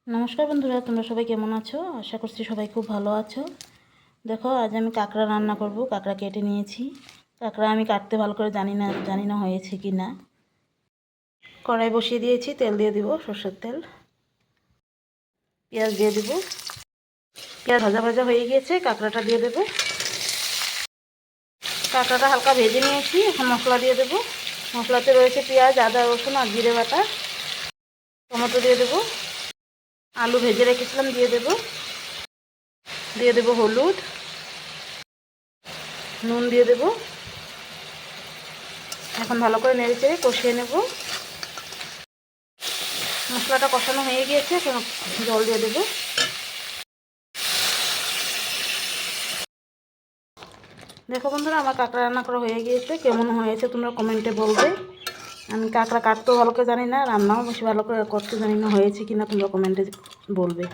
নমস্কার বন্ধুরা, তোমরা সবাই কেমন আছো? আশা করছি সবাই খুব ভালো আছো। দেখো, আজ আমি কাঁকড়া রান্না করব। কাঁকড়া কেটে নিয়েছি। কাঁকড়া আমি কাটতে ভালো করে জানি না হয়েছে কি না। কড়াই বসিয়ে দিয়েছি, তেল দিয়ে দিব, সরষের তেল। পেঁয়াজ দিয়ে দিব। পেঁয়াজ ভাজা ভাজা হয়ে গিয়েছে, কাঁকড়াটা দিয়ে দেব। কাঁকড়াটা হালকা ভেজে নিয়েছি, এখন মশলা দিয়ে দেব। মশলাতে রয়েছে পেঁয়াজ, আদা, রসুন আর জিরে বাটা। টমেটো দিয়ে দেব। আলু ভেজে রেখেছিলাম, দিয়ে দেব। দিয়ে দেব হলুদ, নুন দিয়ে দেব। এখন ভালো করে নেড়েচেড়ে কষিয়ে নেব। মশলাটা কষানো হয়ে গিয়েছে, এখন জল দিয়ে দেব। দেখো বন্ধুরা, আমার কাঁকড়া রান্না করা হয়ে গিয়েছে। কেমন হয়েছে তোমরা কমেন্টে বলবে। আমি কাঁকড়া কাটতেও ভালো করে জানি না, রান্নাও বেশি ভালো করে করতে জানি না, হয়েছে কিনা তোমরা কমেন্টে বলবে।